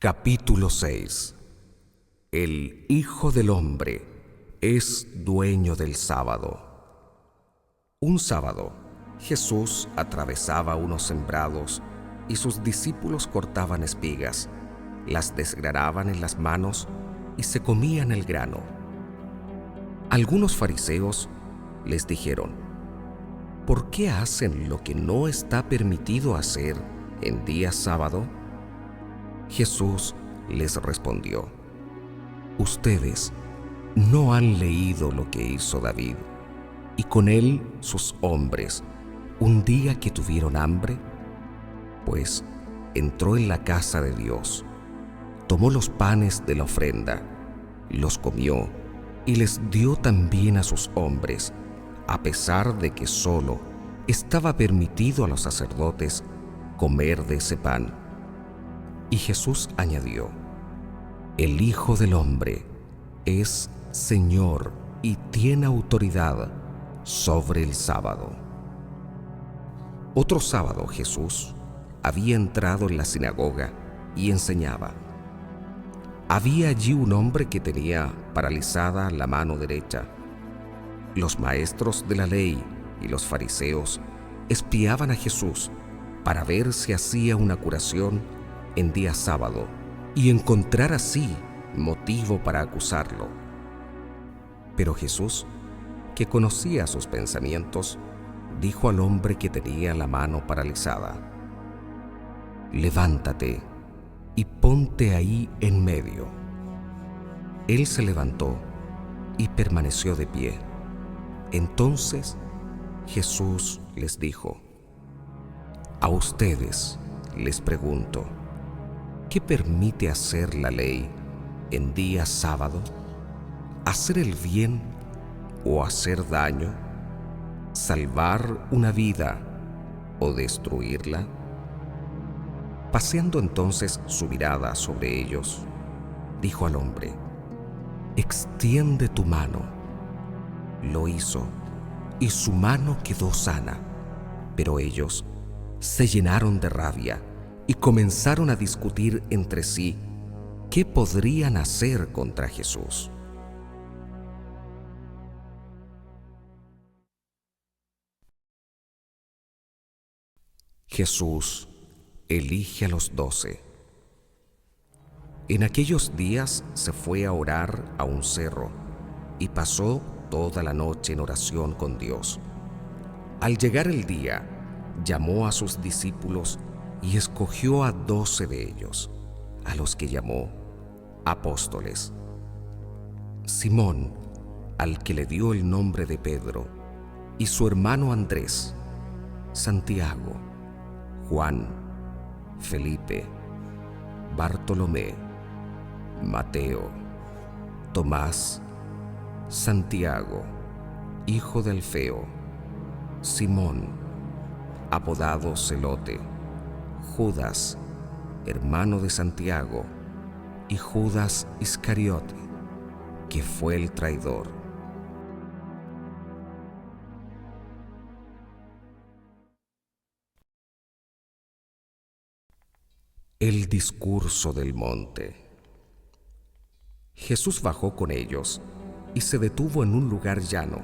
Capítulo 6. El Hijo del Hombre es dueño del sábado. Un sábado, Jesús atravesaba unos sembrados y sus discípulos cortaban espigas, las desgranaban en las manos y se comían el grano. Algunos fariseos les dijeron: ¿por qué hacen lo que no está permitido hacer en día sábado? Jesús les respondió: ustedes no han leído lo que hizo David y con él sus hombres un día que tuvieron hambre, pues entró en la casa de Dios, tomó los panes de la ofrenda, los comió y les dio también a sus hombres, a pesar de que solo estaba permitido a los sacerdotes comer de ese pan. Y Jesús añadió: el Hijo del Hombre es Señor y tiene autoridad sobre el sábado. Otro sábado Jesús había entrado en la sinagoga y enseñaba. Había allí un hombre que tenía paralizada la mano derecha. Los maestros de la ley y los fariseos espiaban a Jesús para ver si hacía una curación en día sábado y encontrar así motivo para acusarlo. Pero Jesús, que conocía sus pensamientos, dijo al hombre que tenía la mano paralizada: levántate y ponte ahí en medio. Él se levantó y permaneció de pie. Entonces Jesús les dijo: a ustedes les pregunto, ¿qué permite hacer la ley en día sábado? ¿Hacer el bien o hacer daño? ¿Salvar una vida o destruirla? Paseando entonces su mirada sobre ellos, dijo al hombre: extiende tu mano. Lo hizo, y su mano quedó sana. Pero ellos se llenaron de rabia y comenzaron a discutir entre sí qué podrían hacer contra Jesús. Jesús elige a los 12. En aquellos días se fue a orar a un cerro y pasó toda la noche en oración con Dios. Al llegar el día, llamó a sus discípulos y escogió a 12 de ellos, a los que llamó apóstoles: Simón, al que le dio el nombre de Pedro, y su hermano Andrés, Santiago, Juan, Felipe, Bartolomé, Mateo, Tomás, Santiago, hijo de Alfeo, Simón, apodado Celote, Judas, hermano de Santiago, y Judas Iscariote, que fue el traidor. El discurso del monte. Jesús bajó con ellos y se detuvo en un lugar llano.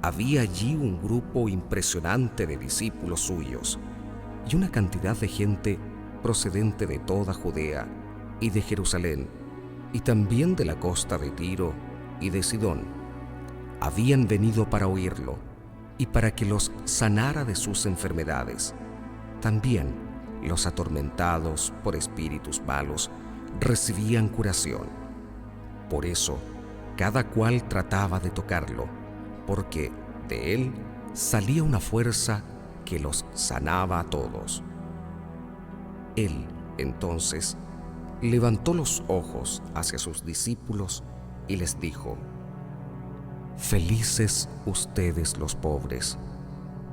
Había allí un grupo impresionante de discípulos suyos y una cantidad de gente procedente de toda Judea y de Jerusalén, y también de la costa de Tiro y de Sidón. Habían venido para oírlo y para que los sanara de sus enfermedades. También los atormentados por espíritus malos recibían curación. Por eso, cada cual trataba de tocarlo, porque de él salía una fuerza que los sanaba a todos. Él, entonces, levantó los ojos hacia sus discípulos y les dijo: felices ustedes los pobres,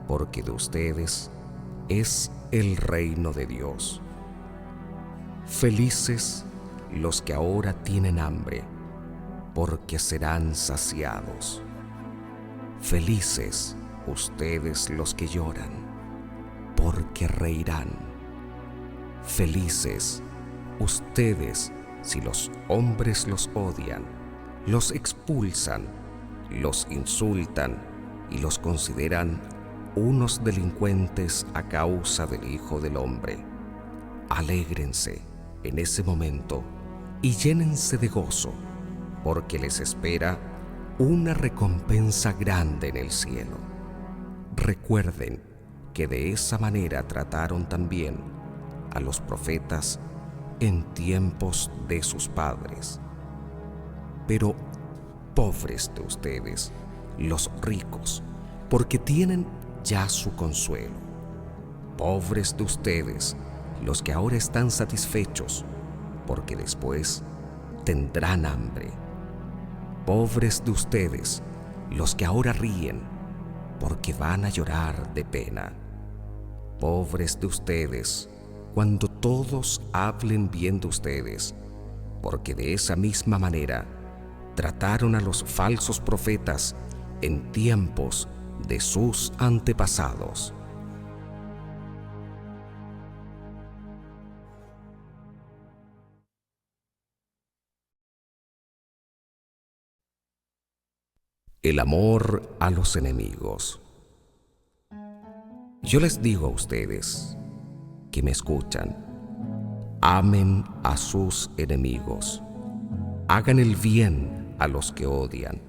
porque de ustedes es el reino de Dios. Felices los que ahora tienen hambre, porque serán saciados. Felices ustedes los que lloran, porque reirán. Felices Ustedes, si los hombres los odian, los expulsan, los insultan y los consideran unos delincuentes a causa del Hijo del Hombre, alégrense en ese momento y llénense de gozo, porque les espera una recompensa grande en el cielo. Recuerden que de esa manera trataron también a los profetas en tiempos de sus padres. Pero pobres de ustedes, los ricos, porque tienen ya su consuelo. Pobres de ustedes, los que ahora están satisfechos, porque después tendrán hambre. Pobres de ustedes, los que ahora ríen, porque van a llorar de pena. Pobres de ustedes, cuando todos hablen bien de ustedes, porque de esa misma manera trataron a los falsos profetas en tiempos de sus antepasados. El amor a los enemigos. Yo les digo a ustedes que me escuchan, amen a sus enemigos, hagan el bien a los que odian,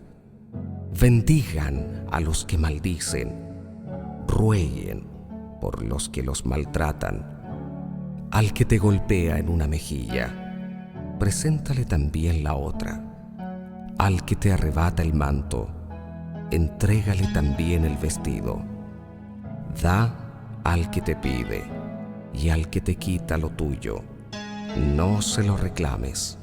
bendigan a los que maldicen, rueguen por los que los maltratan. Al que te golpea en una mejilla, preséntale también la otra. Al que te arrebata el manto, entrégale también el vestido. Da al que te pide, y al que te quita lo tuyo, no se lo reclames.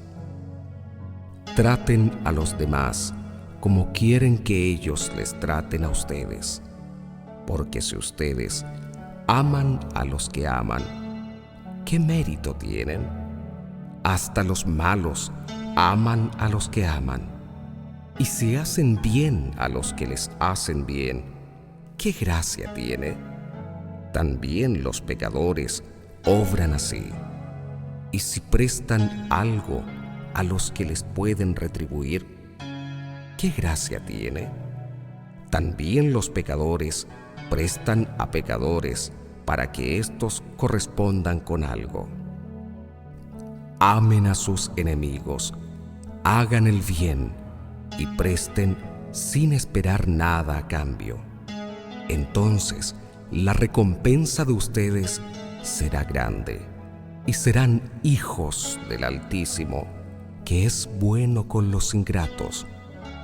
Traten a los demás como quieren que ellos les traten a ustedes, porque si ustedes aman a los que aman, ¿qué mérito tienen? Hasta los malos aman a los que aman. Y si hacen bien a los que les hacen bien, ¿qué gracia tiene? También los pecadores obran así. Y si prestan algo a los que les pueden retribuir, ¿qué gracia tiene? También los pecadores prestan a pecadores para que éstos correspondan con algo. Amen a sus enemigos, hagan el bien y presten sin esperar nada a cambio. Entonces, la recompensa de ustedes será grande y serán hijos del Altísimo, que es bueno con los ingratos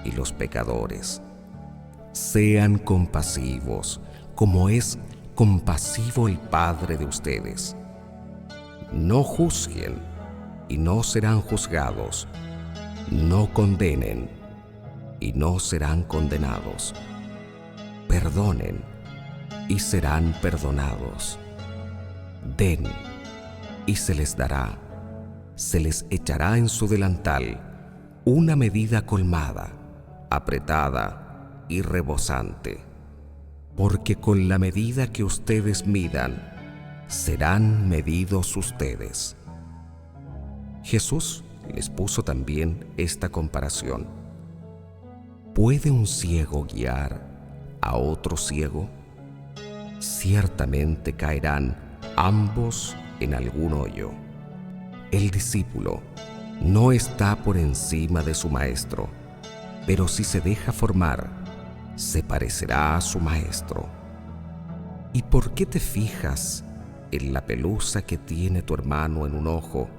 y los pecadores. Sean compasivos, como es compasivo el Padre de ustedes. No juzguen y no serán juzgados. No condenen y no serán condenados. Perdonen y serán perdonados. Den y se les dará. Se les echará en su delantal una medida colmada, apretada y rebosante. Porque con la medida que ustedes midan, serán medidos ustedes. Jesús les puso también esta comparación. ¿Puede un ciego guiar a otro ciego? Ciertamente caerán ambos en algún hoyo. El discípulo no está por encima de su maestro, pero si se deja formar, se parecerá a su maestro. ¿Y por qué te fijas en la pelusa que tiene tu hermano en un ojo,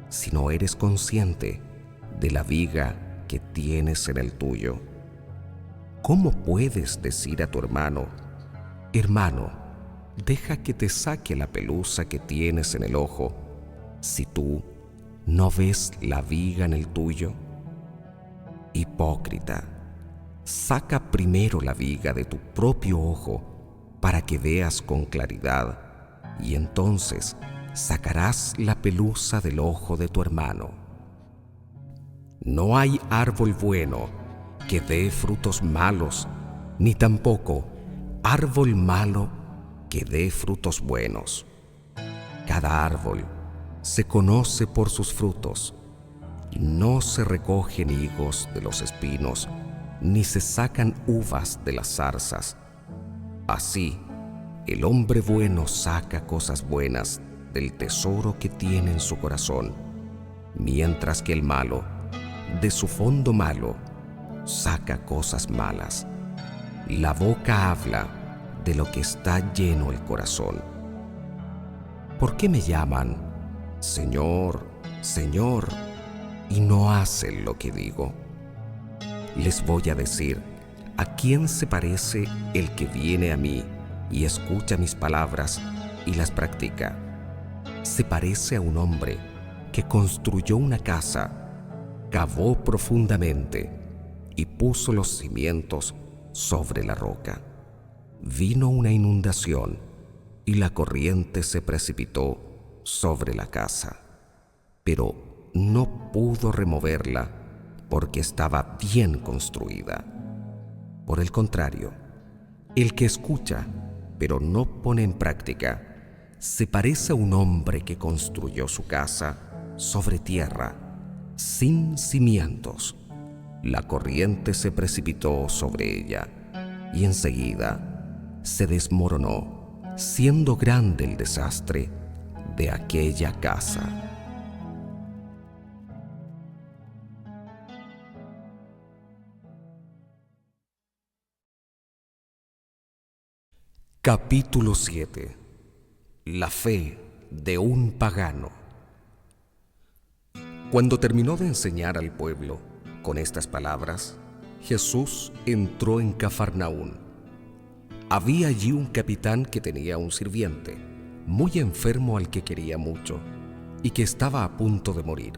si no eres consciente de la viga que tienes en el tuyo? ¿Cómo puedes decir a tu hermano, hermano, deja que te saque la pelusa que tienes en el ojo, si tú no ves la viga en el tuyo? Hipócrita, saca primero la viga de tu propio ojo para que veas con claridad, y entonces sacarás la pelusa del ojo de tu hermano. No hay árbol bueno que dé frutos malos, ni tampoco árbol malo que dé frutos buenos. Cada árbol se conoce por sus frutos. No se recogen higos de los espinos, ni se sacan uvas de las zarzas. Así, el hombre bueno saca cosas buenas del tesoro que tiene en su corazón, mientras que el malo, de su fondo malo, saca cosas malas. La boca habla de lo que está lleno el corazón. ¿Por qué me llaman Señor, Señor, y no hacen lo que digo? Les voy a decir, ¿a quién se parece el que viene a mí y escucha mis palabras y las practica? Se parece a un hombre que construyó una casa, cavó profundamente y puso los cimientos sobre la roca. Vino una inundación y la corriente se precipitó sobre la casa, pero no pudo removerla porque estaba bien construida. Por el contrario, el que escucha pero no pone en práctica se parece a un hombre que construyó su casa sobre tierra, sin cimientos. La corriente se precipitó sobre ella y enseguida se desmoronó, siendo grande el desastre de aquella casa. Capítulo 7. La fe de un pagano. Cuando terminó de enseñar al pueblo con estas palabras, Jesús entró en Cafarnaún. Había allí un capitán que tenía un sirviente, muy enfermo al que quería mucho, y que estaba a punto de morir.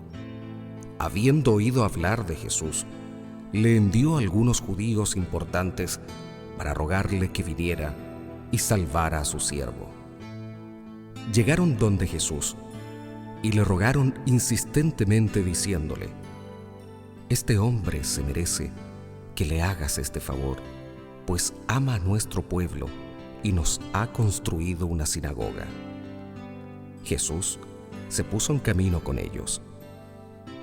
Habiendo oído hablar de Jesús, le envió a algunos judíos importantes para rogarle que viniera y salvara a su siervo. Llegaron donde Jesús y le rogaron insistentemente diciéndole: «Este hombre se merece que le hagas este favor, pues ama a nuestro pueblo y nos ha construido una sinagoga». Jesús se puso en camino con ellos.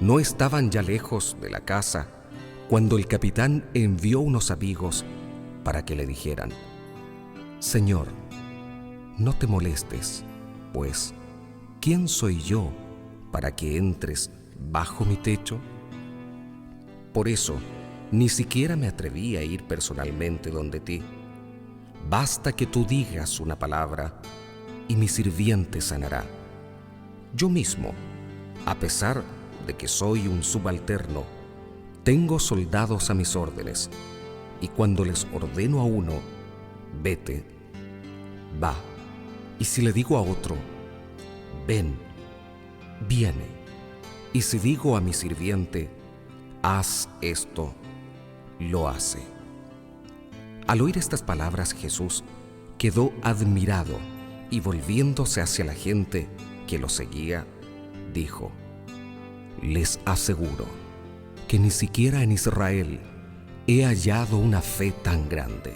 No estaban ya lejos de la casa cuando el capitán envió unos amigos para que le dijeran: «Señor, no te molestes, pues, ¿quién soy yo para que entres bajo mi techo? Por eso, ni siquiera me atreví a ir personalmente donde ti. Basta que tú digas una palabra y mi sirviente sanará. Yo mismo, a pesar de que soy un subalterno, tengo soldados a mis órdenes, y cuando les ordeno a uno, vete, va, y si le digo a otro, ven, viene, y si digo a mi sirviente, haz esto, lo hace». Al oír estas palabras, Jesús quedó admirado y volviéndose hacia la gente que lo seguía, dijo: «Les aseguro que ni siquiera en Israel he hallado una fe tan grande».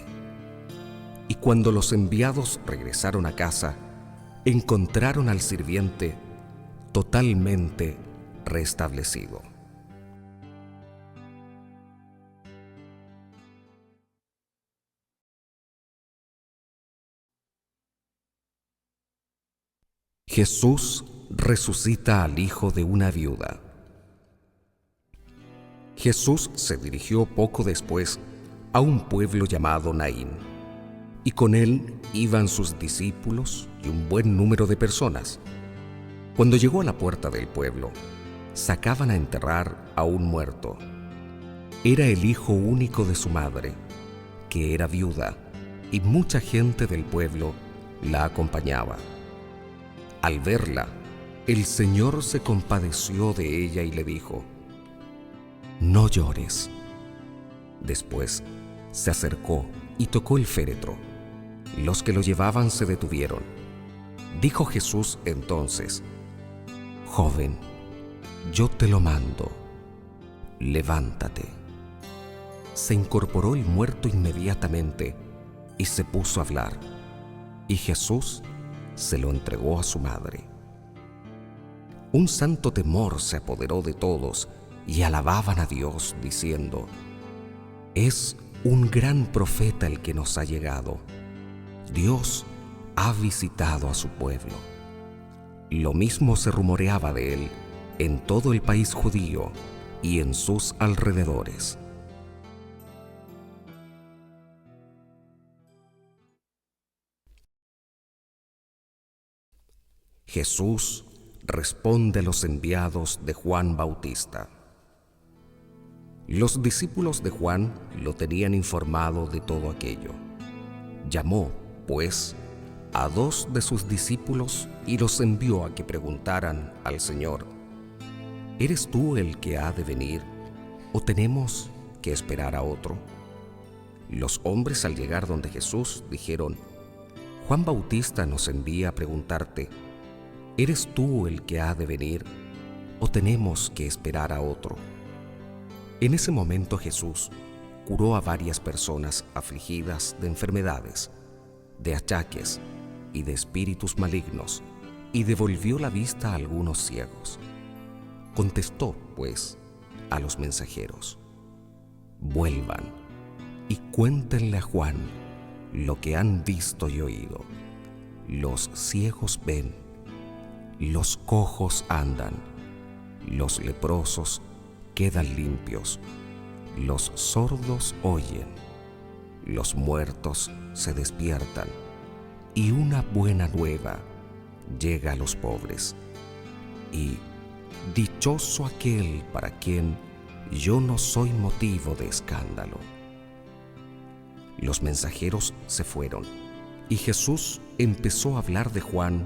Y cuando los enviados regresaron a casa, encontraron al sirviente totalmente restablecido. Jesús resucita al hijo de una viuda. Jesús se dirigió poco después a un pueblo llamado Naín, y con él iban sus discípulos y un buen número de personas. Cuando llegó a la puerta del pueblo, sacaban a enterrar a un muerto. Era el hijo único de su madre, que era viuda, y mucha gente del pueblo la acompañaba. Al verla, el Señor se compadeció de ella y le dijo: «No llores». Después se acercó y tocó el féretro. Los que lo llevaban se detuvieron. Dijo Jesús entonces: «Joven, yo te lo mando, levántate». Se incorporó el muerto inmediatamente y se puso a hablar, y Jesús se lo entregó a su madre. Un santo temor se apoderó de todos y alababan a Dios diciendo: es un gran profeta el que nos ha llegado. Dios ha visitado a su pueblo. Lo mismo se rumoreaba de él en todo el país judío y en sus alrededores. Jesús responde a los enviados de Juan Bautista. Los discípulos de Juan lo tenían informado de todo aquello. Llamó, pues, a 2 de sus discípulos y los envió a que preguntaran al Señor: ¿eres tú el que ha de venir, o tenemos que esperar a otro? Los hombres, al llegar donde Jesús, dijeron: Juan Bautista nos envía a preguntarte: ¿eres tú el que ha de venir, o tenemos que esperar a otro? En ese momento Jesús curó a varias personas afligidas de enfermedades, de achaques y de espíritus malignos, y devolvió la vista a algunos ciegos. Contestó, pues, a los mensajeros: vuelvan y cuéntenle a Juan lo que han visto y oído. Los ciegos ven, los cojos andan, los leprosos quedan limpios, los sordos oyen, los muertos se despiertan, y una buena nueva llega a los pobres. Y dichoso aquel para quien yo no soy motivo de escándalo. Los mensajeros se fueron, y Jesús empezó a hablar de Juan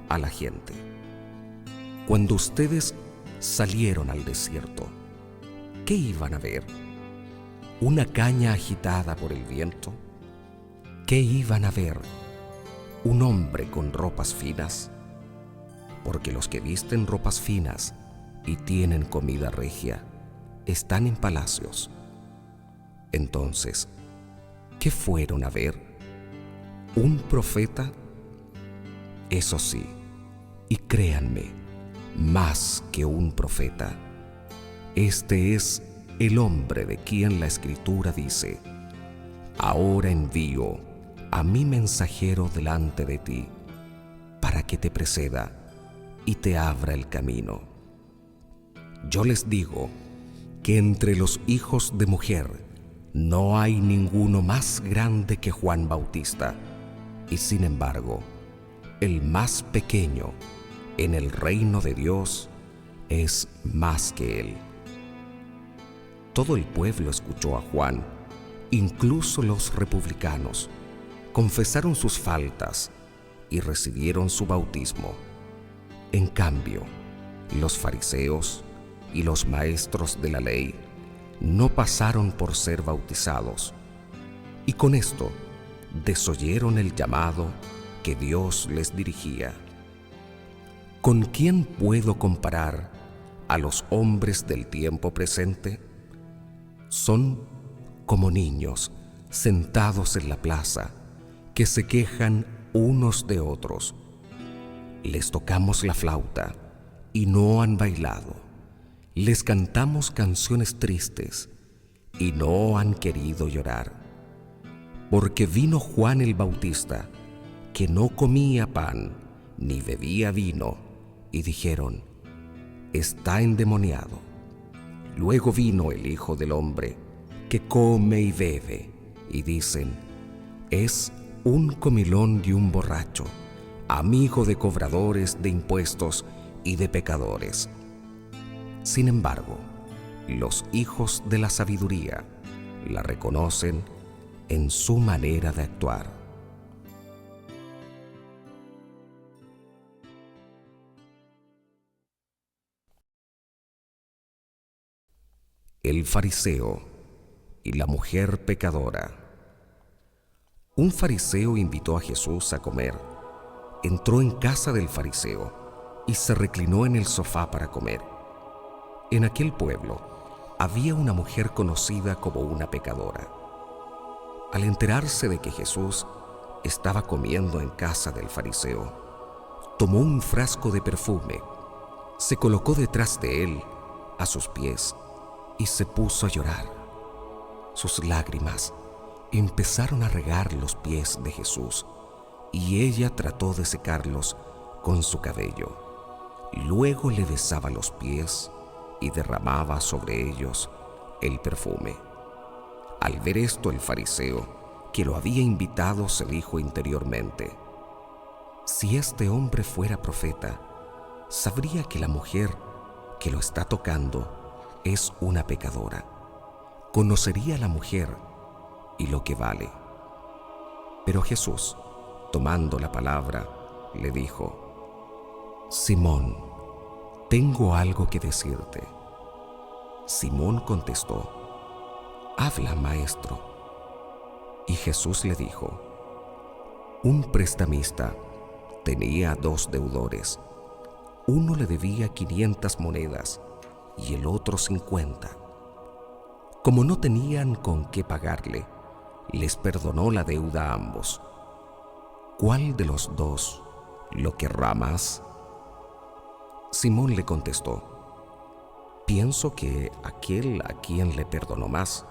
a la gente. Cuando ustedes salieron al desierto, ¿qué iban a ver? ¿Una caña agitada por el viento? ¿Qué iban a ver? ¿Un hombre con ropas finas? Porque los que visten ropas finas y tienen comida regia están en palacios. Entonces, ¿qué fueron a ver? ¿Un profeta? Eso sí, y créanme, más que un profeta. Este es el hombre de quien la Escritura dice: ahora envío a mi mensajero delante de ti, para que te preceda y te abra el camino. Yo les digo que entre los hijos de mujer no hay ninguno más grande que Juan Bautista, y sin embargo, el más pequeño en el reino de Dios es más que él. Todo el pueblo escuchó a Juan, incluso los republicanos. Confesaron sus faltas y recibieron su bautismo. En cambio, los fariseos y los maestros de la ley no pasaron por ser bautizados, y con esto desoyeron el llamado que Dios les dirigía. ¿Con quién puedo comparar a los hombres del tiempo presente? Son como niños sentados en la plaza, que se quejan unos de otros. Les tocamos la flauta y no han bailado. Les cantamos canciones tristes y no han querido llorar. Porque vino Juan el Bautista, que no comía pan ni bebía vino, y dijeron: está endemoniado. Luego vino el Hijo del Hombre, que come y bebe, y dicen: es un comilón y un borracho, amigo de cobradores de impuestos y de pecadores. Sin embargo, los hijos de la sabiduría la reconocen en su manera de actuar. El fariseo y la mujer pecadora. Un fariseo invitó a Jesús a comer. Entró en casa del fariseo y se reclinó en el sofá para comer. En aquel pueblo había una mujer conocida como una pecadora. Al enterarse de que Jesús estaba comiendo en casa del fariseo, tomó un frasco de perfume Se colocó detrás de él, a sus pies, y se puso a llorar. Sus lágrimas empezaron a regar los pies de Jesús, y ella trató de secarlos con su cabello. Luego le besaba los pies y derramaba sobre ellos el perfume. Al ver esto, el fariseo que lo había invitado se dijo interiormente: si este hombre fuera profeta, sabría que la mujer que lo está tocando es una pecadora. Conocería a la mujer y lo que vale. Pero Jesús, tomando la palabra, le dijo: Simón, tengo algo que decirte. Simón contestó: habla, maestro. Y Jesús le dijo: un prestamista tenía 2 deudores. Uno le debía 500 monedas y el otro 50. Como no tenían con qué pagarle, les perdonó la deuda a ambos. ¿Cuál de los 2 lo querrá más? Simón le contestó: pienso que aquel a quien le perdonó más.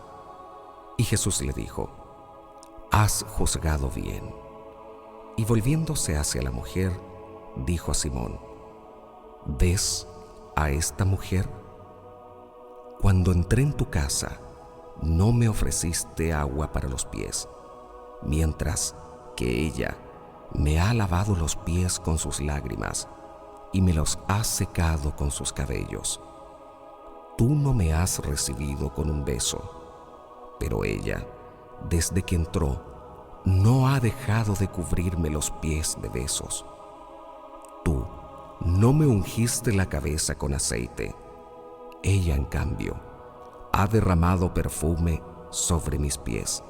Y Jesús le dijo: has juzgado bien. Y volviéndose hacia la mujer, dijo a Simón: ¿ves a esta mujer? Cuando entré en tu casa, no me ofreciste agua para los pies, mientras que ella me ha lavado los pies con sus lágrimas y me los ha secado con sus cabellos. Tú no me has recibido con un beso, pero ella, desde que entró, no ha dejado de cubrirme los pies de besos. Tú no me ungiste la cabeza con aceite. Ella, en cambio, ha derramado perfume sobre mis pies.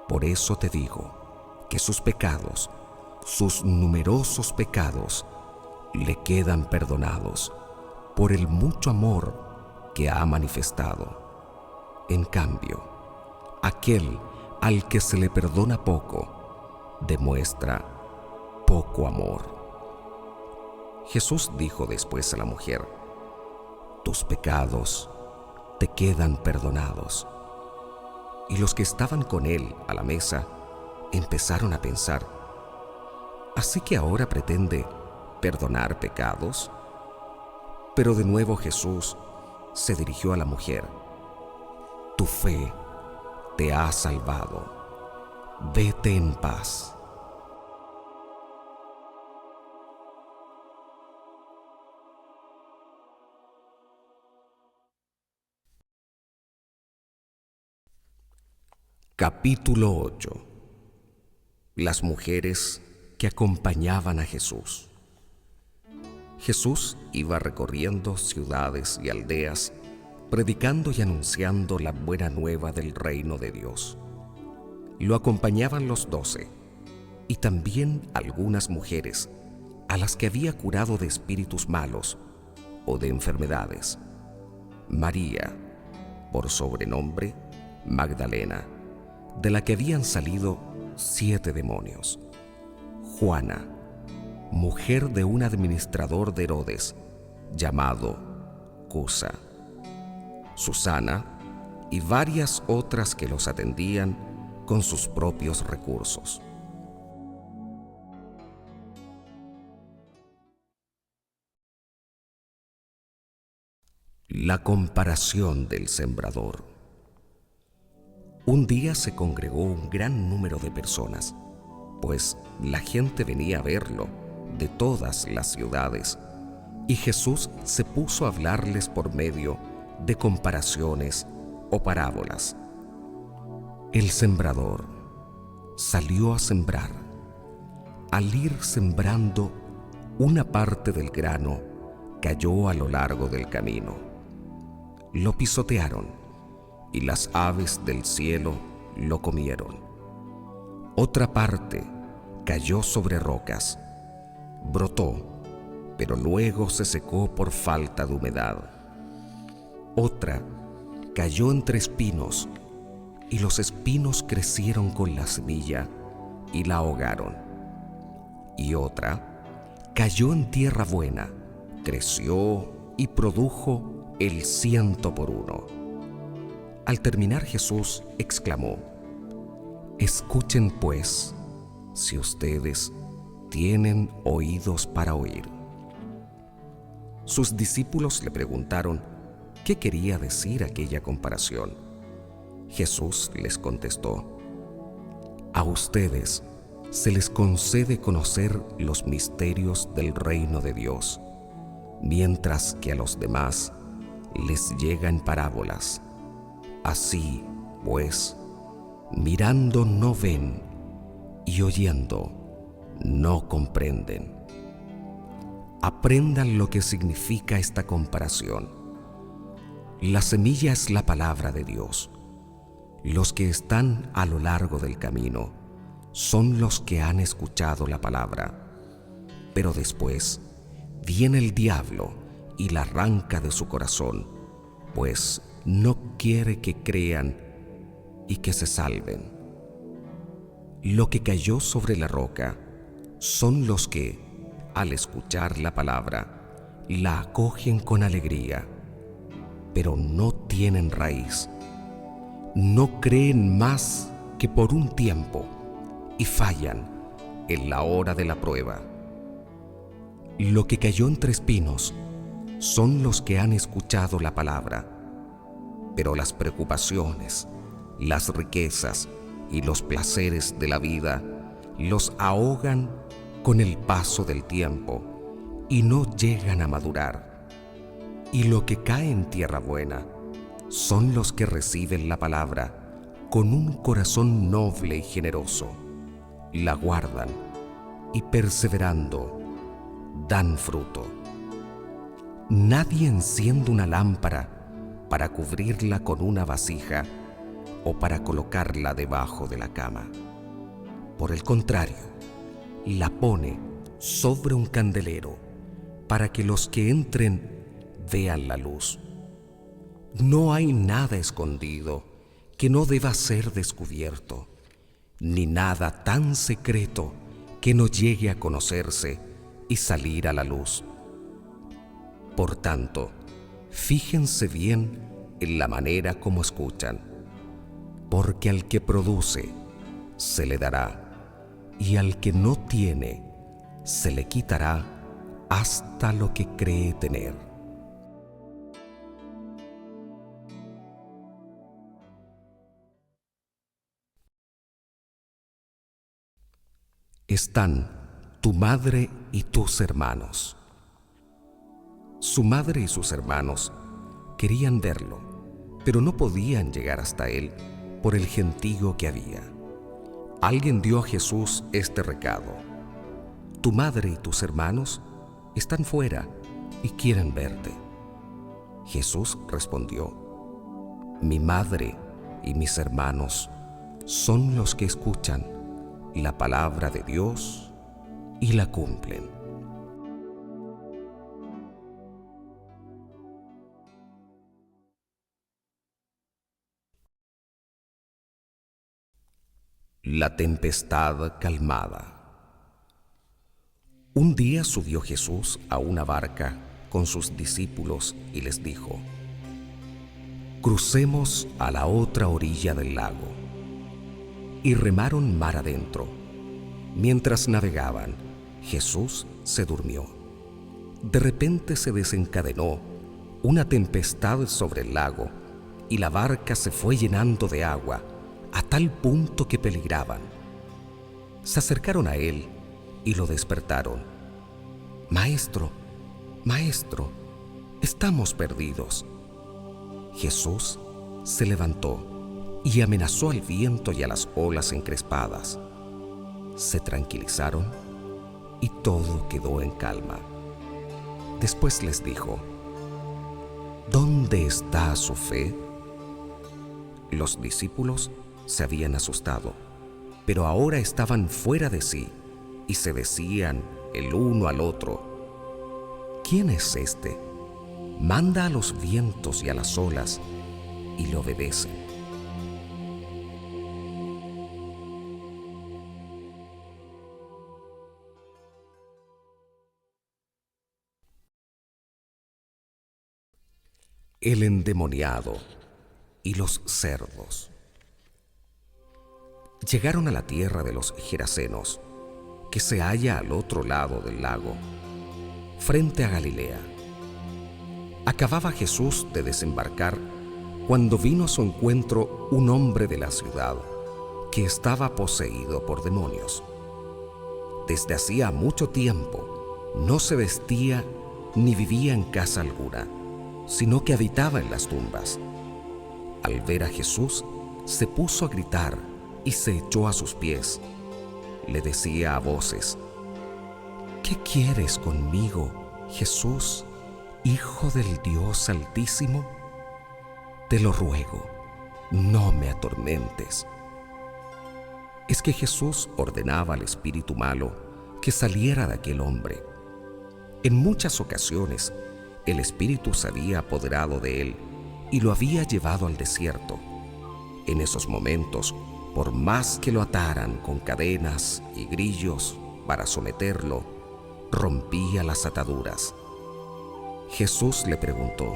Por eso te digo que sus pecados, sus numerosos pecados, le quedan perdonados por el mucho amor que ha manifestado. En cambio, aquel al que se le perdona poco, demuestra poco amor. Jesús dijo después a la mujer: tus pecados te quedan perdonados. Y los que estaban con él a la mesa empezaron a pensar: ¿así que ahora pretende perdonar pecados? Pero de nuevo Jesús se dirigió a la mujer: tu fe te ha salvado. Vete en paz. Capítulo 8. Las mujeres que acompañaban a Jesús. Jesús iba recorriendo ciudades y aldeas, predicando y anunciando la buena nueva del reino de Dios. Lo acompañaban los 12 y también algunas mujeres a las que había curado de espíritus malos o de enfermedades: María, por sobrenombre Magdalena, de la que habían salido 7 demonios; Juana, mujer de un administrador de Herodes llamado Cusa; Susana y varias otras que los atendían con sus propios recursos. La comparación del sembrador. Un día se congregó un gran número de personas, pues la gente venía a verlo de todas las ciudades, y Jesús se puso a hablarles por medio de comparaciones o parábolas. El sembrador salió a sembrar. Al ir sembrando, una parte del grano cayó a lo largo del camino. Lo pisotearon y las aves del cielo lo comieron. Otra parte cayó sobre rocas. Brotó, pero luego se secó por falta de humedad. Otra cayó entre espinos, y los espinos crecieron con la semilla y la ahogaron. Y otra cayó en tierra buena, creció y produjo el 100 por 1. Al terminar, Jesús exclamó: Escuchen pues, si ustedes tienen oídos para oír. Sus discípulos le preguntaron qué quería decir aquella comparación. Jesús les contestó: A ustedes se les concede conocer los misterios del reino de Dios, mientras que a los demás les llegan parábolas. Así, pues, mirando no ven y oyendo no comprenden. Aprendan lo que significa esta comparación. La semilla es la palabra de Dios. Los que están a lo largo del camino son los que han escuchado la palabra, pero después viene el diablo y la arranca de su corazón, pues no quiere que crean y que se salven. Lo que cayó sobre la roca son los que, al escuchar la palabra, la acogen con alegría, pero no tienen raíz. No creen más que por un tiempo y fallan en la hora de la prueba. Lo que cayó entre espinos son los que han escuchado la palabra, pero las preocupaciones, las riquezas y los placeres de la vida los ahogan con el paso del tiempo y no llegan a madurar. Y lo que cae en tierra buena son los que reciben la palabra con un corazón noble y generoso, la guardan y perseverando dan fruto. Nadie enciende una lámpara para cubrirla con una vasija o para colocarla debajo de la cama. Por el contrario, la pone sobre un candelero para que los que entren vean la luz. No hay nada escondido que no deba ser descubierto, ni nada tan secreto que no llegue a conocerse y salir a la luz. Por tanto, fíjense bien en la manera como escuchan, porque al que produce se le dará, y al que no tiene se le quitará hasta lo que cree tener. Están tu madre y tus hermanos. Su madre y sus hermanos querían verlo, pero no podían llegar hasta él por el gentío que había. Alguien dio a Jesús este recado: Tu madre y tus hermanos están fuera y quieren verte. Jesús respondió: Mi madre y mis hermanos son los que escuchan la palabra de Dios y la cumplen. La tempestad calmada. Un día subió Jesús a una barca con sus discípulos y les dijo: Crucemos a la otra orilla del lago. Y remaron mar adentro. Mientras navegaban, Jesús se durmió. De repente se desencadenó una tempestad sobre el lago y la barca se fue llenando de agua a tal punto que peligraban. Se acercaron a él y lo despertaron. Maestro, maestro, estamos perdidos. Jesús se levantó y amenazó al viento y a las olas encrespadas. Se tranquilizaron y todo quedó en calma. Después les dijo: ¿Dónde está su fe? Los discípulos se habían asustado, pero ahora estaban fuera de sí y se decían el uno al otro: ¿Quién es este? Manda a los vientos y a las olas y le obedecen. el endemoniado y los cerdos. Llegaron a la tierra de los Gerasenos, que se halla al otro lado del lago, frente a Galilea. Acababa Jesús de desembarcar cuando vino a su encuentro un hombre de la ciudad que estaba poseído por demonios. Desde hacía mucho tiempo no se vestía ni vivía en casa alguna, sino que habitaba en las tumbas. Al ver a Jesús, se puso a gritar y se echó a sus pies. Le decía a voces: ¿Qué quieres conmigo, Jesús, Hijo del Dios Altísimo? Te lo ruego, no me atormentes. Es que Jesús ordenaba al espíritu malo que saliera de aquel hombre. En muchas ocasiones, el espíritu se había apoderado de él y lo había llevado al desierto. En esos momentos, por más que lo ataran con cadenas y grillos para someterlo, rompía las ataduras. Jesús le preguntó: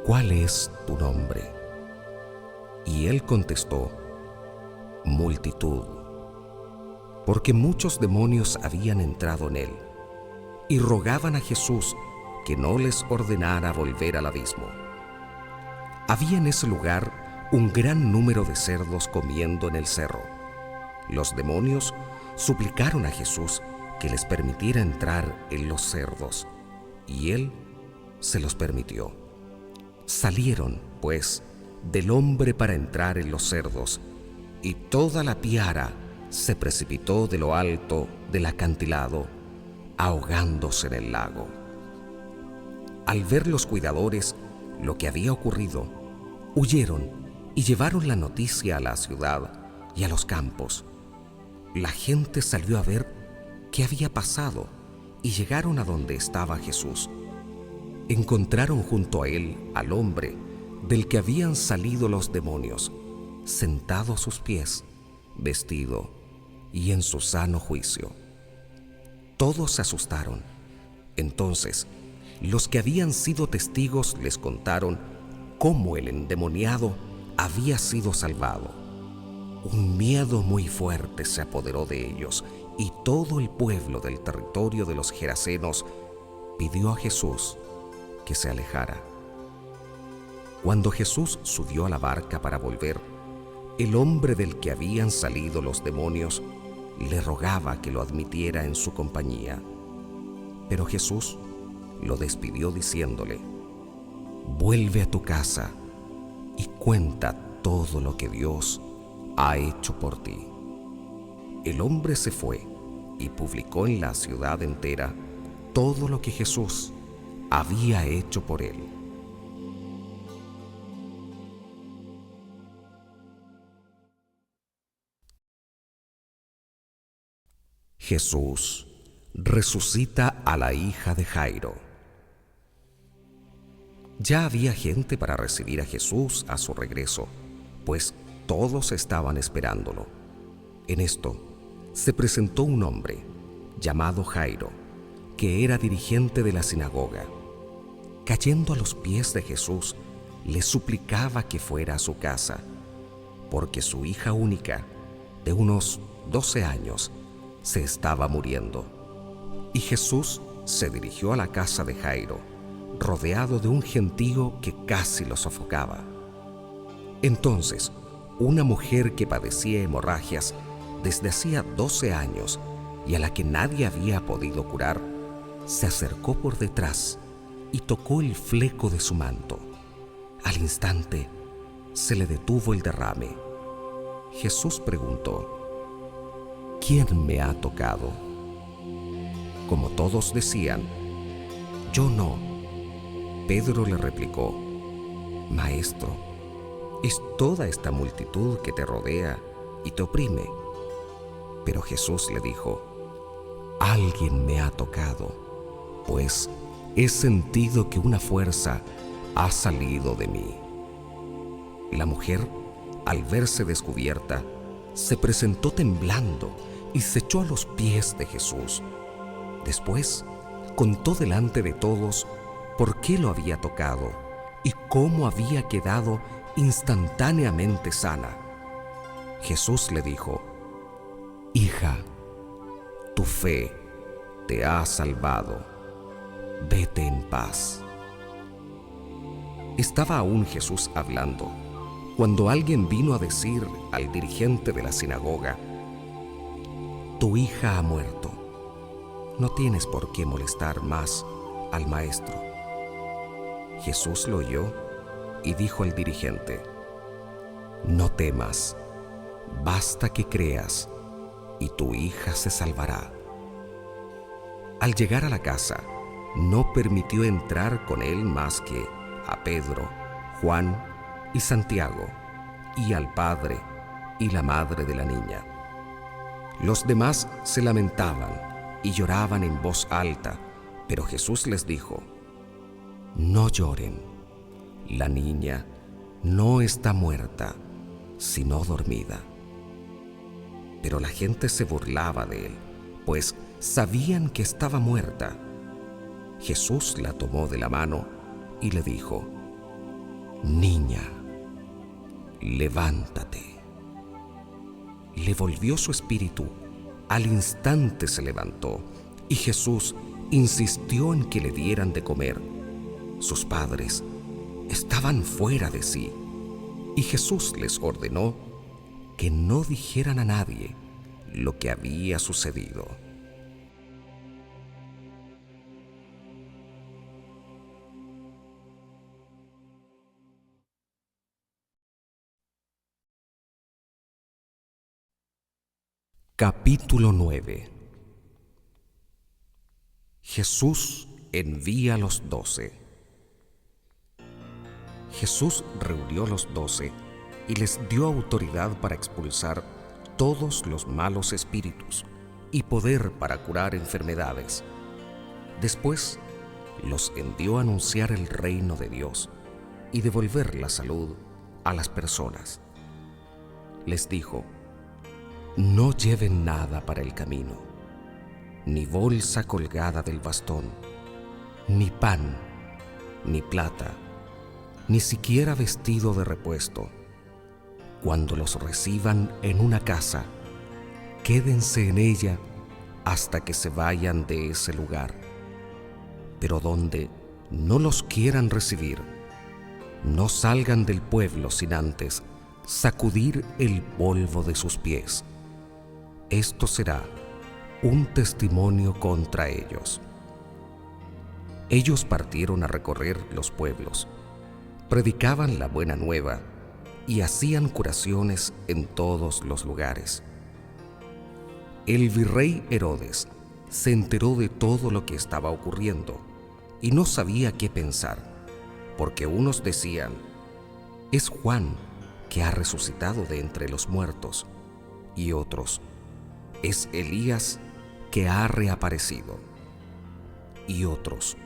¿Cuál es tu nombre? Y él contestó: Multitud, porque muchos demonios habían entrado en él, y rogaban a Jesús que no les ordenara volver al abismo. Había en ese lugar un gran número de cerdos comiendo en el cerro. Los demonios suplicaron a Jesús que les permitiera entrar en los cerdos, y él se los permitió. Salieron, pues, del hombre para entrar en los cerdos, y toda la piara se precipitó de lo alto del acantilado, ahogándose en el lago. Al ver los cuidadores lo que había ocurrido, huyeron y llevaron la noticia a la ciudad y a los campos. La gente salió a ver qué había pasado y llegaron a donde estaba Jesús. Encontraron junto a él al hombre del que habían salido los demonios, sentado a sus pies, vestido y en su sano juicio. Todos se asustaron. Entonces, los que habían sido testigos les contaron cómo el endemoniado había sido salvado. Un miedo muy fuerte se apoderó de ellos, y todo el pueblo del territorio de los Gerasenos pidió a Jesús que se alejara. Cuando Jesús subió a la barca para volver, el hombre del que habían salido los demonios le rogaba que lo admitiera en su compañía. Pero Jesús lo despidió diciéndole: Vuelve a tu casa y cuenta todo lo que Dios ha hecho por ti. El hombre se fue y publicó en la ciudad entera todo lo que Jesús había hecho por él. Jesús resucita a la hija de Jairo. Ya había gente para recibir a Jesús a su regreso, pues todos estaban esperándolo. En esto se presentó un hombre llamado Jairo, que era dirigente de la sinagoga. Cayendo a los pies de Jesús, le suplicaba que fuera a su casa, porque su hija única, de unos 12 años, se estaba muriendo. Y Jesús se dirigió a la casa de Jairo, rodeado de un gentío que casi lo sofocaba. Entonces, una mujer que padecía hemorragias desde hacía 12 años y a la que nadie había podido curar, se acercó por detrás y tocó el fleco de su manto. Al instante, se le detuvo el derrame. Jesús preguntó: ¿Quién me ha tocado? Como todos decían: Yo no. Pedro le replicó: Maestro, es toda esta multitud que te rodea y te oprime. Pero Jesús le dijo: Alguien me ha tocado, pues he sentido que una fuerza ha salido de mí. La mujer, al verse descubierta, se presentó temblando y se echó a los pies de Jesús. Después contó delante de todos por qué lo había tocado y cómo había quedado instantáneamente sana. Jesús le dijo: «Hija, tu fe te ha salvado. Vete en paz». Estaba aún Jesús hablando cuando alguien vino a decir al dirigente de la sinagoga: «Tu hija ha muerto. No tienes por qué molestar más al maestro». Jesús lo oyó y dijo al dirigente: «No temas, basta que creas y tu hija se salvará». Al llegar a la casa, no permitió entrar con él más que a Pedro, Juan y Santiago, y al padre y la madre de la niña. Los demás se lamentaban y lloraban en voz alta, pero Jesús les dijo: «No lloren. La niña no está muerta, sino dormida». Pero la gente se burlaba de él, pues sabían que estaba muerta. Jesús la tomó de la mano y le dijo: «Niña, levántate». Le volvió su espíritu. Al instante se levantó y Jesús insistió en que le dieran de comer. Sus padres estaban fuera de sí y Jesús les ordenó que no dijeran a nadie lo que había sucedido. Capítulo 9. Jesús envía a los 12. Jesús reunió a los 12 y les dio autoridad para expulsar todos los malos espíritus y poder para curar enfermedades. Después los envió a anunciar el reino de Dios y devolver la salud a las personas. Les dijo: «No lleven nada para el camino, ni bolsa colgada del bastón, ni pan, ni plata, ni siquiera vestido de repuesto. Cuando los reciban en una casa, quédense en ella hasta que se vayan de ese lugar. Pero donde no los quieran recibir, no salgan del pueblo sin antes sacudir el polvo de sus pies. Esto será un testimonio contra ellos». Ellos partieron a recorrer los pueblos, predicaban la buena nueva y hacían curaciones en todos los lugares. El virrey Herodes se enteró de todo lo que estaba ocurriendo y no sabía qué pensar, porque unos decían: «Es Juan, que ha resucitado de entre los muertos», y otros: «Es Elías, que ha reaparecido», y otros: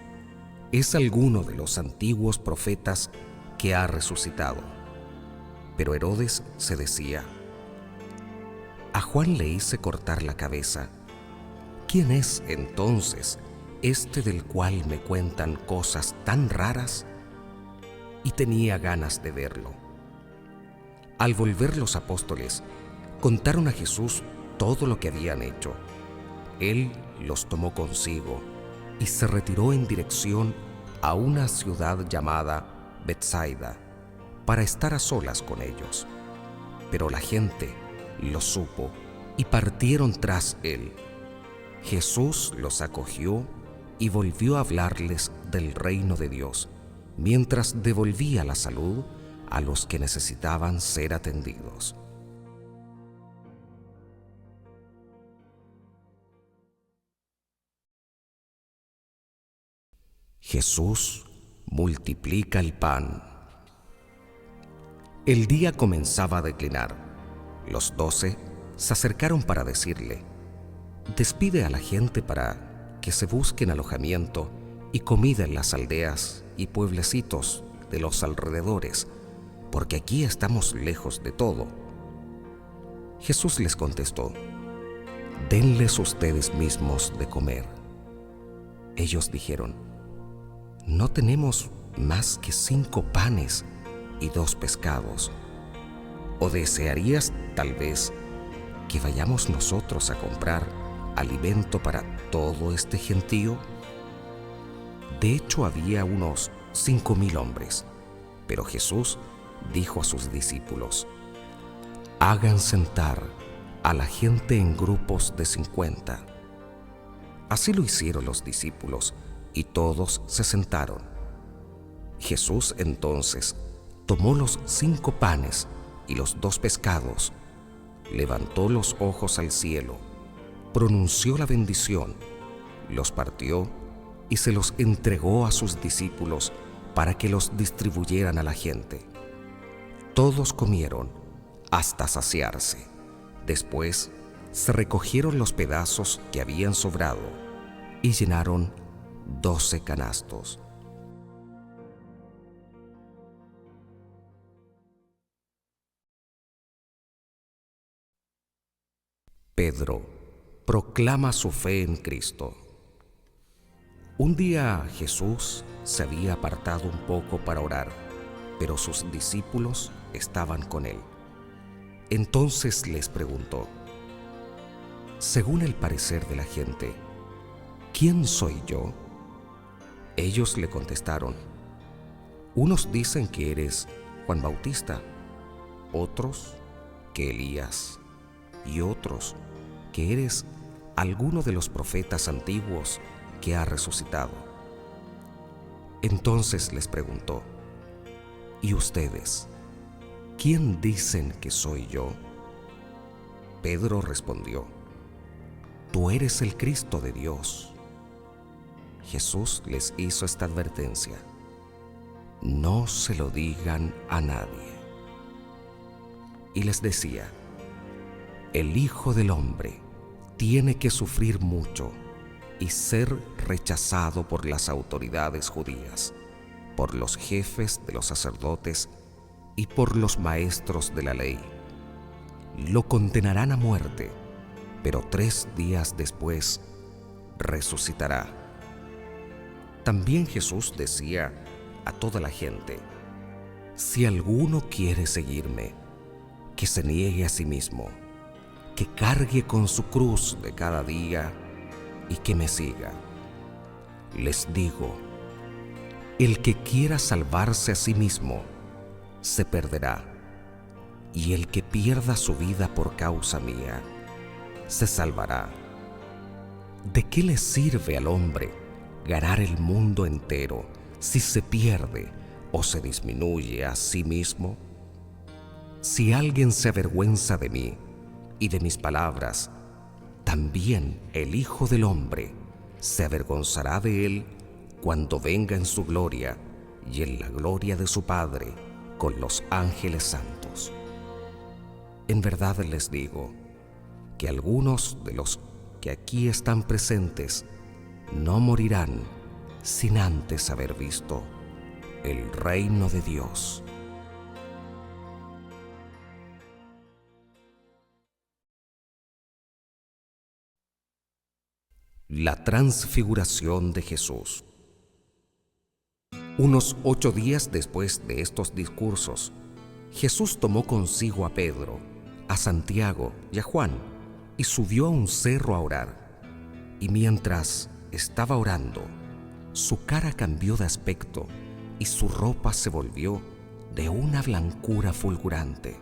«Es alguno de los antiguos profetas que ha resucitado». Pero Herodes se decía: «A Juan le hice cortar la cabeza. ¿Quién es entonces este del cual me cuentan cosas tan raras?». Y tenía ganas de verlo. Al volver los apóstoles, contaron a Jesús todo lo que habían hecho. Él los tomó consigo y se retiró en dirección a una ciudad llamada Betsaida para estar a solas con ellos. Pero la gente lo supo y partieron tras él. Jesús los acogió y volvió a hablarles del reino de Dios, mientras devolvía la salud a los que necesitaban ser atendidos. Jesús multiplica el pan. El día comenzaba a declinar. Los 12 se acercaron para decirle: «Despide a la gente para que se busquen alojamiento y comida en las aldeas y pueblecitos de los alrededores, porque aquí estamos lejos de todo». Jesús les contestó: «Denles ustedes mismos de comer». Ellos dijeron: «No tenemos más que 5 panes y 2 pescados? ¿O desearías tal vez que vayamos nosotros a comprar alimento para todo este gentío? De hecho, había unos 5,000 hombres, pero Jesús dijo a sus discípulos: hagan sentar a la gente en grupos de 50. Así lo hicieron los discípulos, y todos se sentaron. Jesús entonces tomó los 5 panes y los 2 pescados, levantó los ojos al cielo, pronunció la bendición, los partió y se los entregó a sus discípulos para que los distribuyeran a la gente. Todos comieron hasta saciarse. Después se recogieron los pedazos que habían sobrado y llenaron 12 canastos. Pedro proclama su fe en Cristo. Un día Jesús se había apartado un poco para orar, pero sus discípulos estaban con él. Entonces les preguntó: según el parecer de la gente, ¿quién soy yo? Ellos le contestaron: unos dicen que eres Juan Bautista, otros que Elías, y otros que eres alguno de los profetas antiguos que ha resucitado. Entonces les preguntó: ¿y ustedes? ¿Quién dicen que soy yo? Pedro respondió: tú eres el Cristo de Dios. Jesús les hizo esta advertencia: no se lo digan a nadie. Y les decía: el Hijo del Hombre tiene que sufrir mucho y ser rechazado por las autoridades judías, por los jefes de los sacerdotes y por los maestros de la ley. Lo condenarán a muerte, pero 3 días después resucitará. También Jesús decía a toda la gente: si alguno quiere seguirme, que se niegue a sí mismo, que cargue con su cruz de cada día y que me siga. Les digo, el que quiera salvarse a sí mismo, se perderá, y el que pierda su vida por causa mía, se salvará. ¿De qué le sirve al hombre ganar el mundo entero si se pierde o se disminuye a sí mismo? Si alguien se avergüenza de mí y de mis palabras, también el Hijo del Hombre se avergonzará de él cuando venga en su gloria y en la gloria de su Padre con los ángeles santos. En verdad les digo que algunos de los que aquí están presentes no morirán sin antes haber visto el reino de Dios. La transfiguración de Jesús. Unos 8 días después de estos discursos, Jesús tomó consigo a Pedro, a Santiago y a Juan y subió a un cerro a orar. Y mientras estaba orando, su cara cambió de aspecto y su ropa se volvió de una blancura fulgurante.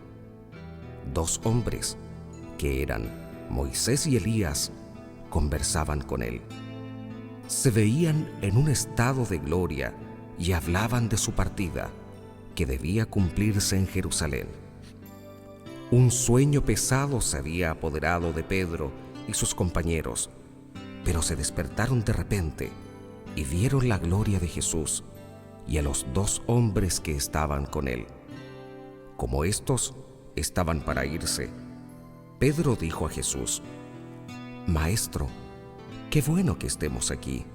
2 hombres, que eran Moisés y Elías, conversaban con él. Se veían en un estado de gloria y hablaban de su partida, que debía cumplirse en Jerusalén. Un sueño pesado se había apoderado de Pedro y sus compañeros, pero se despertaron de repente y vieron la gloria de Jesús y a los 2 hombres que estaban con él. Como estos estaban para irse, Pedro dijo a Jesús: Maestro, qué bueno que estemos aquí.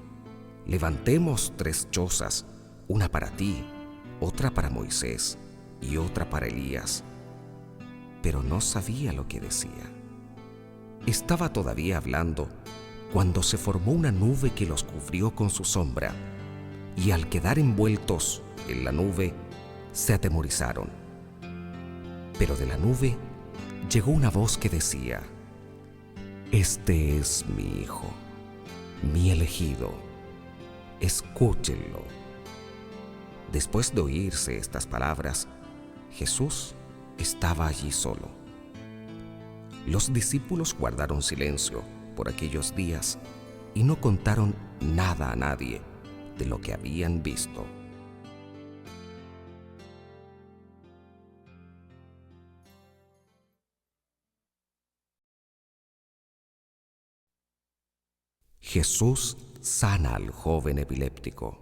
Levantemos 3 chozas, una para ti, otra para Moisés y otra para Elías. Pero no sabía lo que decía. Estaba todavía hablando cuando se formó una nube que los cubrió con su sombra, y al quedar envueltos en la nube, se atemorizaron. Pero de la nube llegó una voz que decía: «Este es mi Hijo, mi elegido, escúchenlo». Después de oírse estas palabras, Jesús estaba allí solo. Los discípulos guardaron silencio por aquellos días y no contaron nada a nadie de lo que habían visto. Jesús sana al joven epiléptico.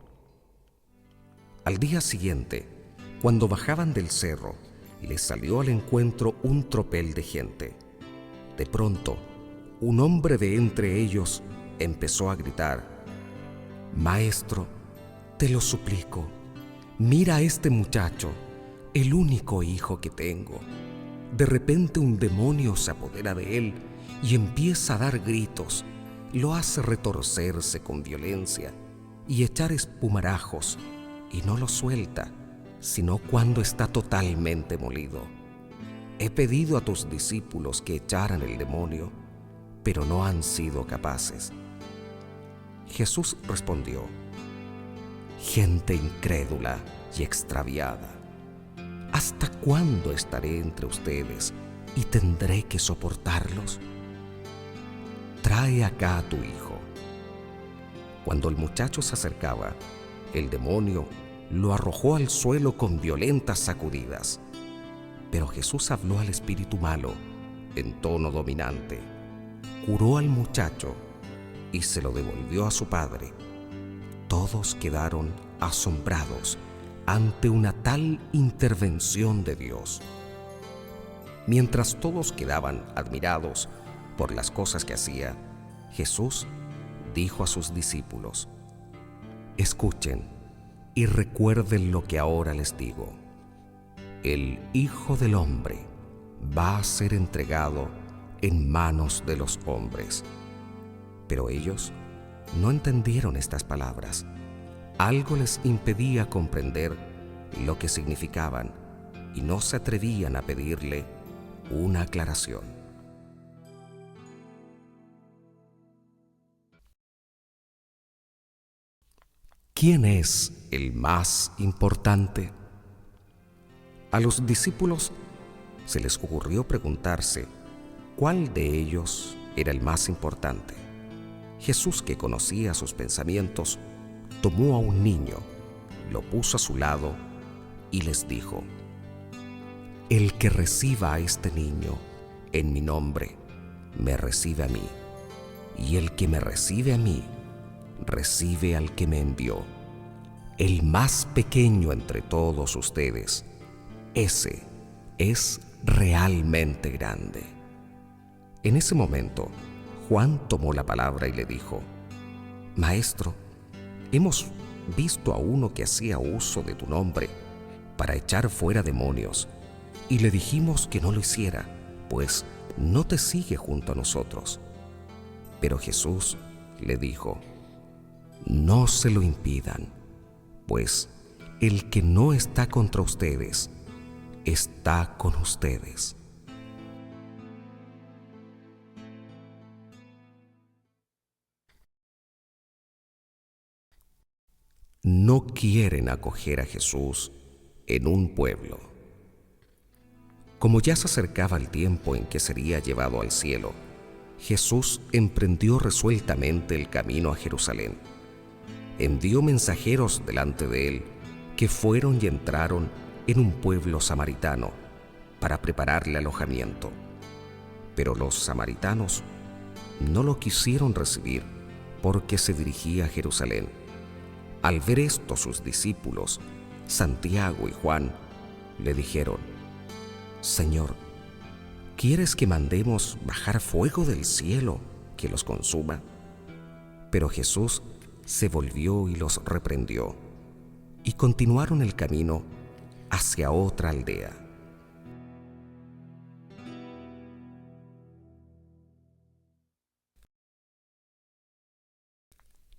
Al día siguiente, cuando bajaban del cerro, les salió al encuentro un tropel de gente. De pronto, un hombre de entre ellos empezó a gritar: «Maestro, te lo suplico, mira a este muchacho, el único hijo que tengo. De repente un demonio se apodera de él y empieza a dar gritos. Lo hace retorcerse con violencia y echar espumarajos, y no lo suelta, sino cuando está totalmente molido. He pedido a tus discípulos que echaran el demonio, pero no han sido capaces». Jesús respondió: «Gente incrédula y extraviada, ¿hasta cuándo estaré entre ustedes y tendré que soportarlos? Trae acá a tu hijo». Cuando el muchacho se acercaba, el demonio lo arrojó al suelo con violentas sacudidas. Pero Jesús habló al espíritu malo en tono dominante, curó al muchacho y se lo devolvió a su padre. Todos quedaron asombrados ante una tal intervención de Dios. Mientras todos quedaban admirados por las cosas que hacía, Jesús dijo a sus discípulos: «Escuchen y recuerden lo que ahora les digo. El Hijo del Hombre va a ser entregado en manos de los hombres». Pero ellos no entendieron estas palabras. Algo les impedía comprender lo que significaban y no se atrevían a pedirle una aclaración. ¿Quién es el más importante? A los discípulos se les ocurrió preguntarse cuál de ellos era el más importante. Jesús, que conocía sus pensamientos, tomó a un niño, lo puso a su lado y les dijo: «El que reciba a este niño en mi nombre, me recibe a mí, y el que me recibe a mí, recibe al que me envió. El más pequeño entre todos ustedes, ese es realmente grande». En ese momento, Juan tomó la palabra y le dijo: «Maestro, hemos visto a uno que hacía uso de tu nombre para echar fuera demonios, y le dijimos que no lo hiciera, pues no te sigue junto a nosotros». Pero Jesús le dijo: «No se lo impidan, pues el que no está contra ustedes, está con ustedes». No quieren acoger a Jesús en un pueblo. Como ya se acercaba el tiempo en que sería llevado al cielo, Jesús emprendió resueltamente el camino a Jerusalén. Envió mensajeros delante de él, que fueron y entraron en un pueblo samaritano para prepararle alojamiento. Pero los samaritanos no lo quisieron recibir porque se dirigía a Jerusalén. Al ver esto, sus discípulos, Santiago y Juan, le dijeron: «Señor, ¿quieres que mandemos bajar fuego del cielo que los consuma?». Pero Jesús se volvió y los reprendió, y continuaron el camino hacia otra aldea.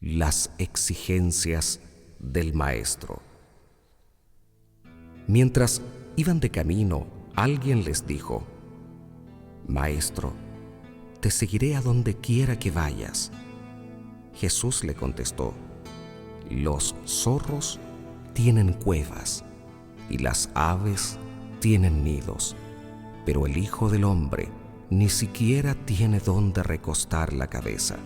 Las exigencias del Maestro. Mientras iban de camino, alguien les dijo: «Maestro, te seguiré a donde quiera que vayas». Jesús le contestó: «Los zorros tienen cuevas y las aves tienen nidos, pero el Hijo del Hombre ni siquiera tiene dónde recostar la cabeza».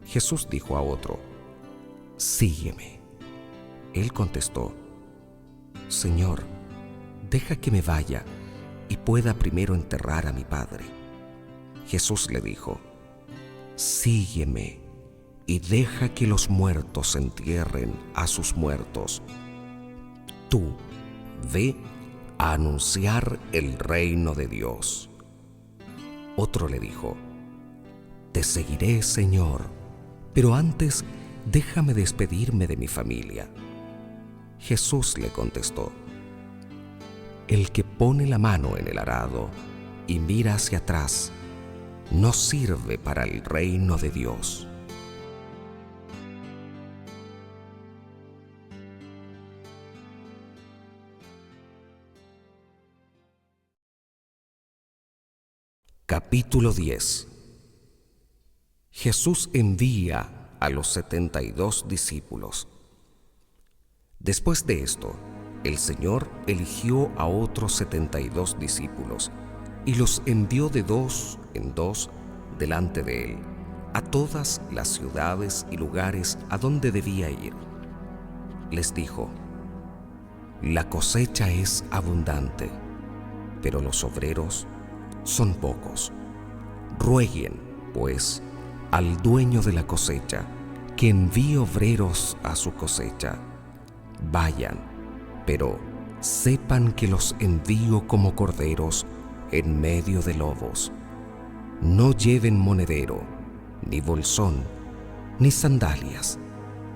Jesús dijo a otro: «Sígueme». Él contestó: «Señor, deja que me vaya y pueda primero enterrar a mi padre». Jesús le dijo: «Sígueme y deja que los muertos entierren a sus muertos. Tú ve a anunciar el reino de Dios». Otro le dijo: «Te seguiré, Señor, pero antes déjame despedirme de mi familia». Jesús le contestó: «El que pone la mano en el arado y mira hacia atrás no sirve para el reino de Dios». Capítulo 10. Jesús envía a los 72 discípulos. Después de esto, el Señor eligió a otros 72 discípulos y los envió de dos en dos delante de él a todas las ciudades y lugares a donde debía ir. Les dijo: «La cosecha es abundante, pero los obreros son pocos. Rueguen, pues, al dueño de la cosecha que envíe obreros a su cosecha. Vayan, pero sepan que los envío como corderos en medio de lobos. No lleven monedero, ni bolsón, ni sandalias,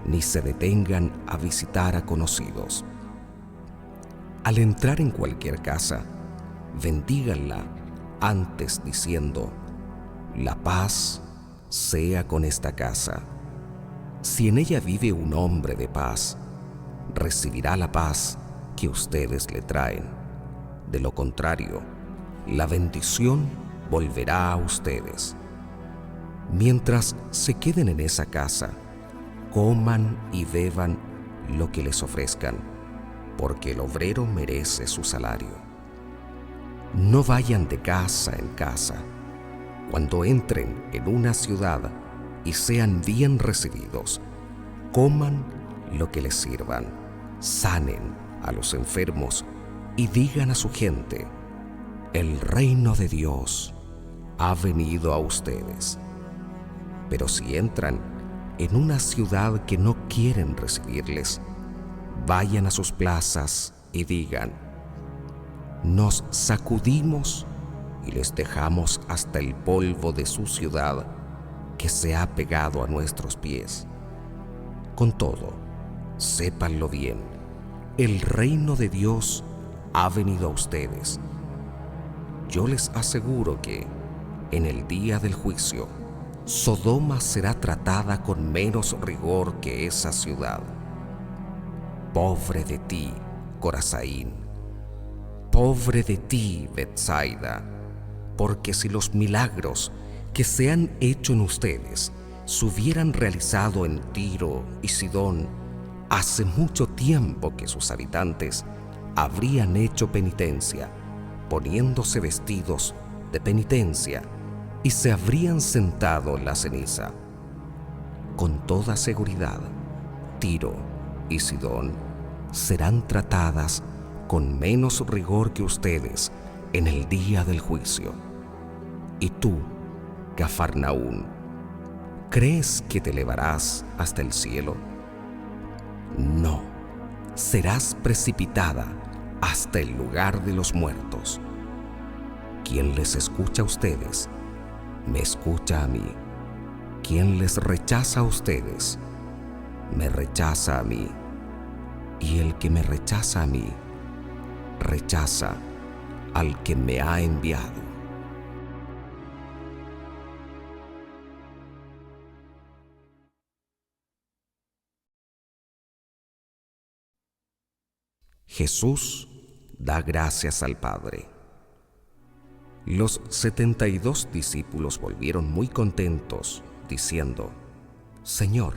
ni se detengan a visitar a conocidos. Al entrar en cualquier casa, bendíganla antes diciendo: la paz sea con esta casa. Si en ella vive un hombre de paz, recibirá la paz que ustedes le traen. De lo contrario, la bendición volverá a ustedes. Mientras se queden en esa casa, coman y beban lo que les ofrezcan, porque el obrero merece su salario. No vayan de casa en casa. Cuando entren en una ciudad y sean bien recibidos, coman lo que les sirvan, sanen a los enfermos y digan a su gente: el reino de Dios ha venido a ustedes. Pero si entran en una ciudad que no quieren recibirles, vayan a sus plazas y digan: nos sacudimos y les dejamos hasta el polvo de su ciudad que se ha pegado a nuestros pies. Con todo, sépanlo bien, el reino de Dios ha venido a ustedes. Yo les aseguro que, en el día del juicio, Sodoma será tratada con menos rigor que esa ciudad. Pobre de ti, Corazaín. Pobre de ti, Betsaida, porque si los milagros que se han hecho en ustedes se hubieran realizado en Tiro y Sidón, hace mucho tiempo que sus habitantes habrían hecho penitencia, poniéndose vestidos de penitencia, y se habrían sentado en la ceniza. Con toda seguridad, Tiro y Sidón serán tratadas con menos rigor que ustedes en el día del juicio. Y tú, Cafarnaún, ¿crees que te elevarás hasta el cielo? No, serás precipitada hasta el lugar de los muertos. Quien les escucha a ustedes, me escucha a mí. Quien les rechaza a ustedes, me rechaza a mí. Y el que me rechaza a mí, rechaza al que me ha enviado. Jesús da gracias al Padre. Los 72 discípulos volvieron muy contentos, diciendo: Señor,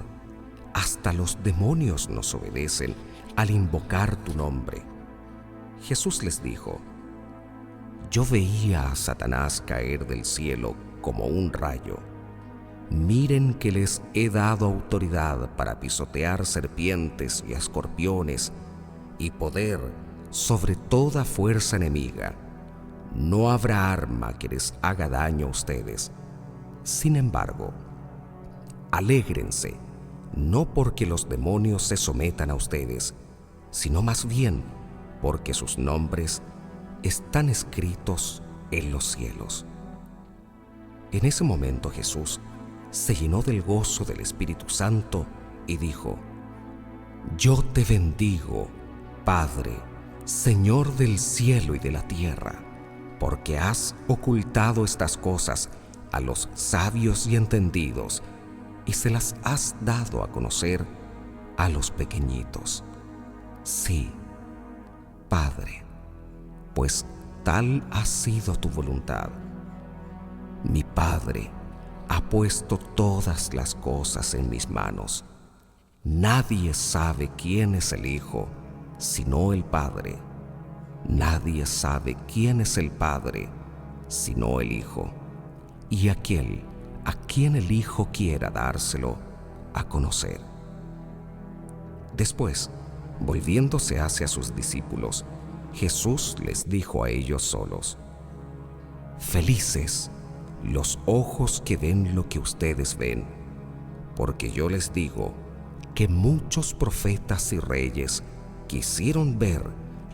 hasta los demonios nos obedecen al invocar tu nombre. Jesús les dijo: Yo veía a Satanás caer del cielo como un rayo. Miren que les he dado autoridad para pisotear serpientes y escorpiones y poder sobre toda fuerza enemiga. No habrá arma que les haga daño a ustedes. Sin embargo, alégrense, no porque los demonios se sometan a ustedes, sino más bien porque sus nombres están escritos en los cielos. En ese momento Jesús se llenó del gozo del Espíritu Santo y dijo: Yo te bendigo, Padre, Señor del cielo y de la tierra, porque has ocultado estas cosas a los sabios y entendidos y se las has dado a conocer a los pequeñitos. Sí, Padre, pues tal ha sido tu voluntad. Mi Padre ha puesto todas las cosas en mis manos. Nadie sabe quién es el Hijo, sino el Padre. Nadie sabe quién es el Padre, sino el Hijo, y aquel a quien el Hijo quiera dárselo a conocer. Después, volviéndose hacia sus discípulos, Jesús les dijo a ellos solos: Felices los ojos que ven lo que ustedes ven, porque yo les digo que muchos profetas y reyes quisieron ver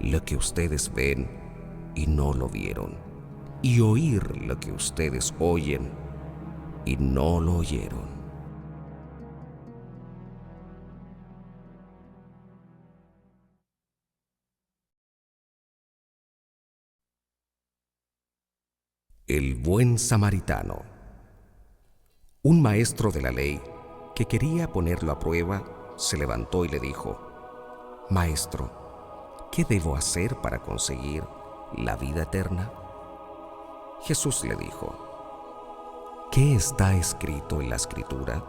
lo que ustedes ven y no lo vieron, y oír lo que ustedes oyen y no lo oyeron. El buen samaritano. Un maestro de la ley que quería ponerlo a prueba se levantó y le dijo: Maestro, ¿qué debo hacer para conseguir la vida eterna? Jesús le dijo: ¿Qué está escrito en la Escritura?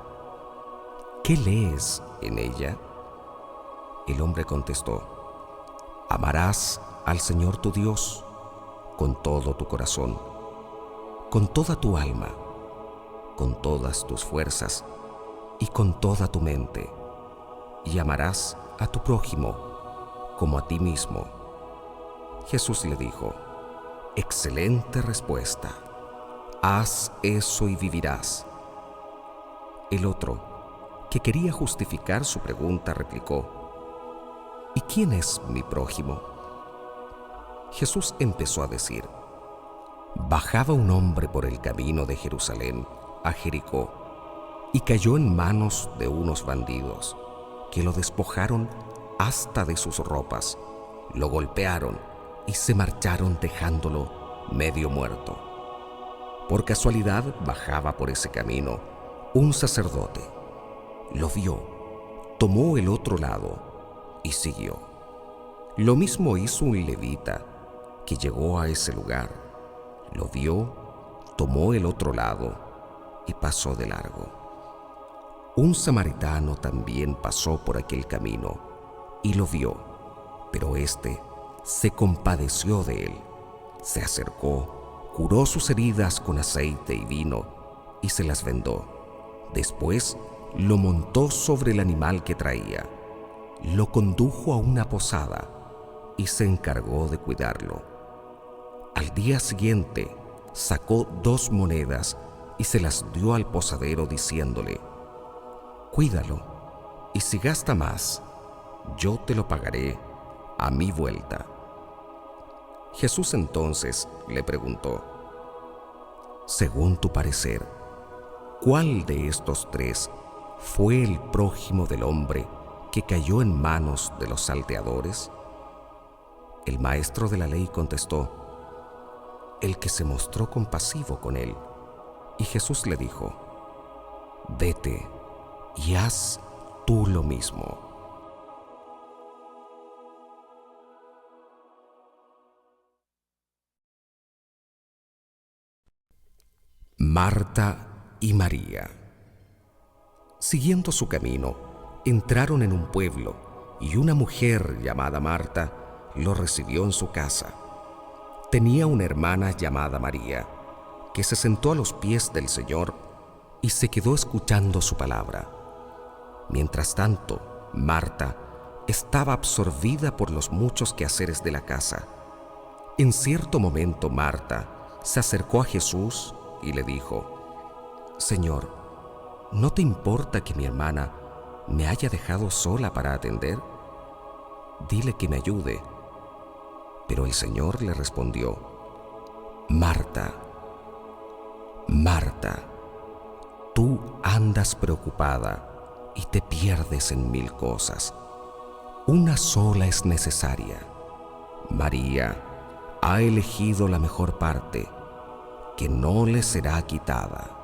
¿Qué lees en ella? El hombre contestó: Amarás al Señor tu Dios con todo tu corazón, con toda tu alma, con todas tus fuerzas y con toda tu mente, y amarás a tu prójimo como a ti mismo. Jesús le dijo: Excelente respuesta. Haz eso y vivirás. El otro, que quería justificar su pregunta, replicó: ¿Y quién es mi prójimo? Jesús empezó a decir: Bajaba un hombre por el camino de Jerusalén a Jericó y cayó en manos de unos bandidos que lo despojaron hasta de sus ropas, lo golpearon y se marcharon dejándolo medio muerto. Por casualidad bajaba por ese camino un sacerdote. Lo vio, tomó el otro lado y siguió. Lo mismo hizo un levita que llegó a ese lugar. Lo vio, tomó el otro lado y pasó de largo. Un samaritano también pasó por aquel camino y lo vio, pero éste se compadeció de él. Se acercó, curó sus heridas con aceite y vino y se las vendó. Después lo montó sobre el animal que traía, lo condujo a una posada y se encargó de cuidarlo. Al día siguiente sacó 2 monedas y se las dio al posadero diciéndole: Cuídalo, y si gasta más, yo te lo pagaré a mi vuelta. Jesús entonces le preguntó: Según tu parecer, ¿cuál de estos 3 fue el prójimo del hombre que cayó en manos de los salteadores? El maestro de la ley contestó: El que se mostró compasivo con él. Y Jesús le dijo: Vete y haz tú lo mismo. Marta y María. Siguiendo su camino, entraron en un pueblo y una mujer llamada Marta lo recibió en su casa. Tenía una hermana llamada María, que se sentó a los pies del Señor y se quedó escuchando su palabra. Mientras tanto, Marta estaba absorbida por los muchos quehaceres de la casa. En cierto momento, Marta se acercó a Jesús y le dijo: Señor, ¿no te importa que mi hermana me haya dejado sola para atender? Dile que me ayude. Pero el Señor le respondió: Marta, Marta, tú andas preocupada y te pierdes en mil cosas. Una sola es necesaria. María ha elegido la mejor parte, que no le será quitada.